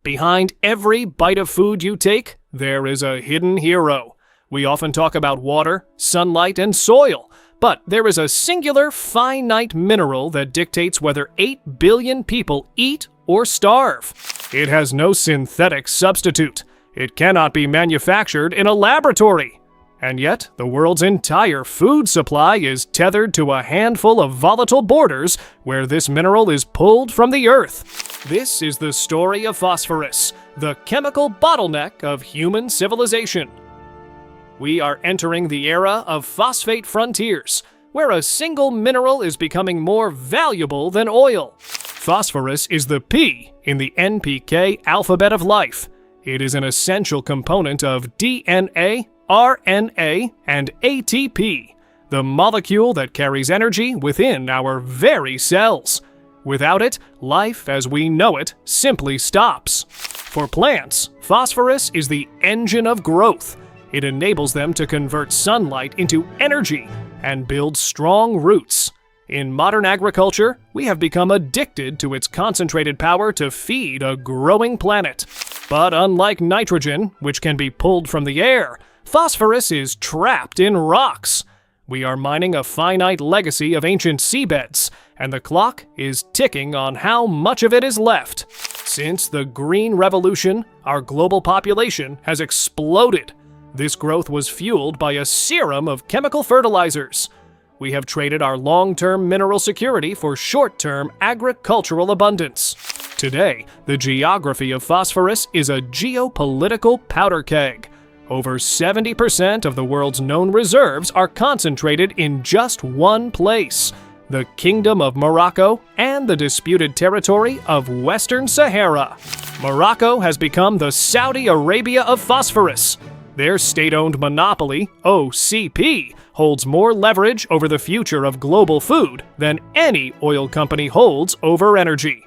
Behind every bite of food you take, there is a hidden hero. We often talk about water, sunlight, and soil, but there is a singular finite mineral that dictates whether 8 billion people eat or starve. It has no synthetic substitute. It cannot be manufactured in a laboratory. And yet, the world's entire food supply is tethered to a handful of volatile borders where this mineral is pulled from the earth. This is the story of phosphorus, the chemical bottleneck of human civilization. We are entering the era of phosphate frontiers, where a single mineral is becoming more valuable than oil. Phosphorus is the P in the NPK alphabet of life. It is an essential component of DNA, RNA, and ATP, the molecule that carries energy within our very cells. Without it, life as we know it simply stops. For plants, phosphorus is the engine of growth. It enables them to convert sunlight into energy and build strong roots. In modern agriculture, we have become addicted to its concentrated power to feed a growing planet. But unlike nitrogen, which can be pulled from the air, phosphorus is trapped in rocks. We are mining a finite legacy of ancient seabeds, and the clock is ticking on how much of it is left. Since the Green Revolution, our global population has exploded. This growth was fueled by a serum of chemical fertilizers. We have traded our long-term mineral security for short-term agricultural abundance. Today, the geography of phosphorus is a geopolitical powder keg. Over 70% of the world's known reserves are concentrated in just one place, the Kingdom of Morocco and the disputed territory of Western Sahara. Morocco has become the Saudi Arabia of phosphorus. Their state-owned monopoly, OCP, holds more leverage over the future of global food than any oil company holds over energy.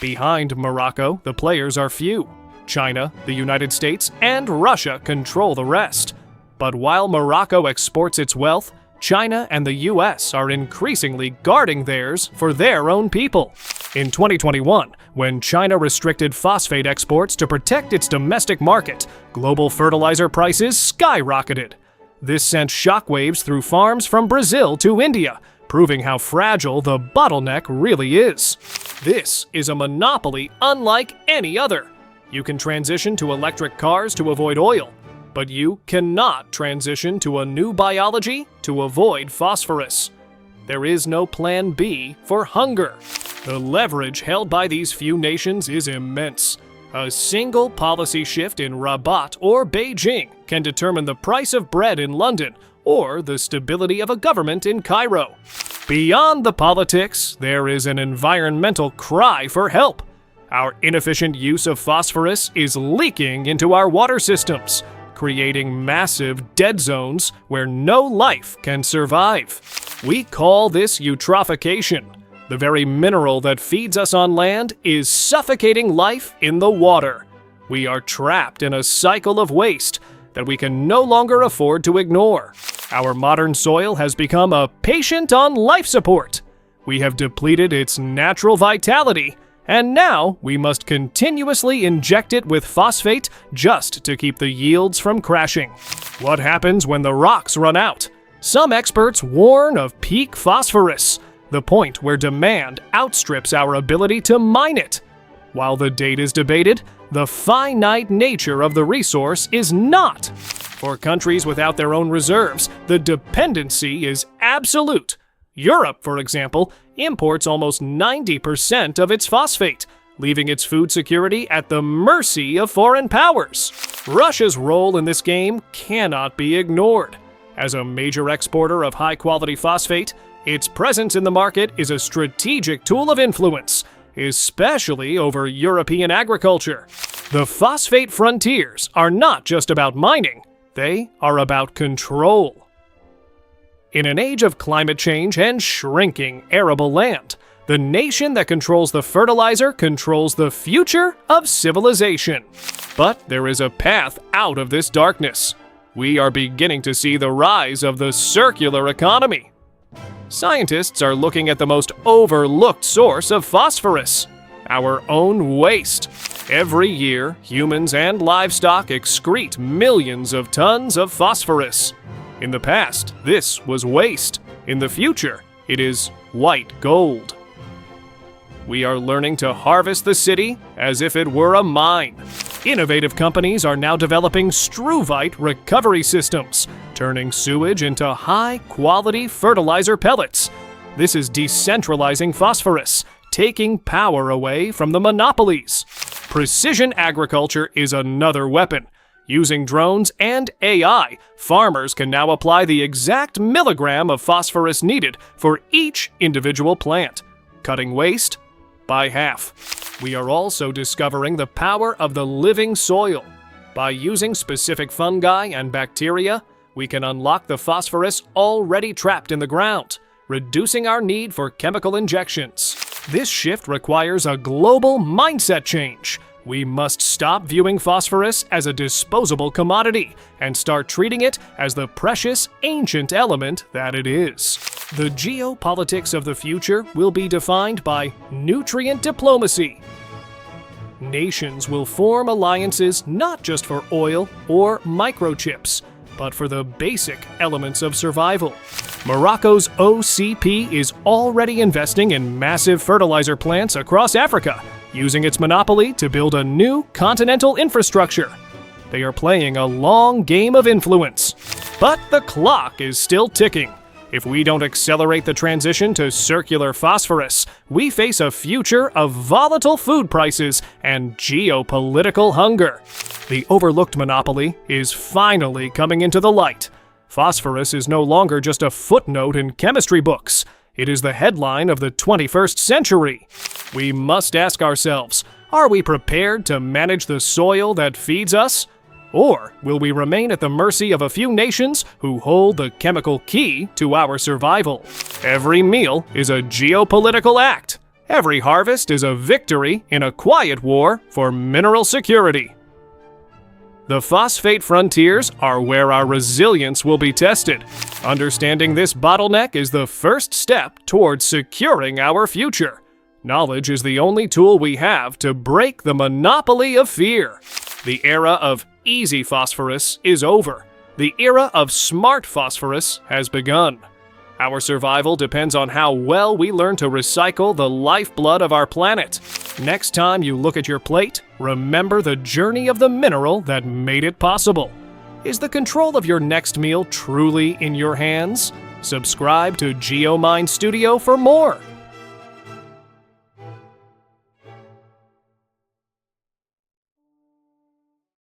Behind Morocco, the players are few. China, the United States, and Russia control the rest. But while Morocco exports its wealth, China and the US are increasingly guarding theirs for their own people. In 2021, when China restricted phosphate exports to protect its domestic market, global fertilizer prices skyrocketed. This sent shockwaves through farms from Brazil to India, proving how fragile the bottleneck really is. This is a monopoly unlike any other. You can transition to electric cars to avoid oil, but you cannot transition to a new biology to avoid phosphorus. There is no plan B for hunger. The leverage held by these few nations is immense. A single policy shift in Rabat or Beijing can determine the price of bread in London or the stability of a government in Cairo. Beyond the politics, there is an environmental cry for help. Our inefficient use of phosphorus is leaking into our water systems, creating massive dead zones where no life can survive. We call this eutrophication. The very mineral that feeds us on land is suffocating life in the water. We are trapped in a cycle of waste that we can no longer afford to ignore. Our modern soil has become a patient on life support. We have depleted its natural vitality, and now we must continuously inject it with phosphate just to keep the yields from crashing. What happens when the rocks run out? Some experts warn of peak phosphorus, the point where demand outstrips our ability to mine it. While the date is debated, the finite nature of the resource is not. For countries without their own reserves, the dependency is absolute. Europe, for example, imports almost 90% of its phosphate, leaving its food security at the mercy of foreign powers. Russia's role in this game cannot be ignored. As a major exporter of high-quality phosphate, its presence in the market is a strategic tool of influence, especially over European agriculture. The phosphate frontiers are not just about mining, they are about control. In an age of climate change and shrinking arable land, the nation that controls the fertilizer controls the future of civilization. But there is a path out of this darkness. We are beginning to see the rise of the circular economy. Scientists are looking at the most overlooked source of phosphorus, our own waste. Every year, humans and livestock excrete millions of tons of phosphorus. In the past, this was waste. In the future, it is white gold. We are learning to harvest the city as if it were a mine. Innovative companies are now developing struvite recovery systems, turning sewage into high-quality fertilizer pellets. This is decentralizing phosphorus, taking power away from the monopolies. Precision agriculture is another weapon. Using drones and AI, farmers can now apply the exact milligram of phosphorus needed for each individual plant, cutting waste by half. We are also discovering the power of the living soil. By using specific fungi and bacteria, we can unlock the phosphorus already trapped in the ground, reducing our need for chemical injections. This shift requires a global mindset change. We must stop viewing phosphorus as a disposable commodity and start treating it as the precious, ancient element that it is. The geopolitics of the future will be defined by nutrient diplomacy. Nations will form alliances not just for oil or microchips, but for the basic elements of survival. Morocco's OCP is already investing in massive fertilizer plants across Africa, using its monopoly to build a new continental infrastructure. They are playing a long game of influence. But the clock is still ticking. If we don't accelerate the transition to circular phosphorus, we face a future of volatile food prices and geopolitical hunger. The overlooked monopoly is finally coming into the light. Phosphorus is no longer just a footnote in chemistry books. It is the headline of the 21st century. We must ask ourselves, are we prepared to manage the soil that feeds us? Or will we remain at the mercy of a few nations who hold the chemical key to our survival? Every meal is a geopolitical act. Every harvest is a victory in a quiet war for mineral security. The Phosphate Frontiers are where our resilience will be tested. Understanding this bottleneck is the first step towards securing our future. Knowledge is the only tool we have to break the monopoly of fear. The era of easy phosphorus is over. The era of smart phosphorus has begun. Our survival depends on how well we learn to recycle the lifeblood of our planet. Next time you look at your plate, remember the journey of the mineral that made it possible. Is the control of your next meal truly in your hands? Subscribe to GeoMind Studio for more.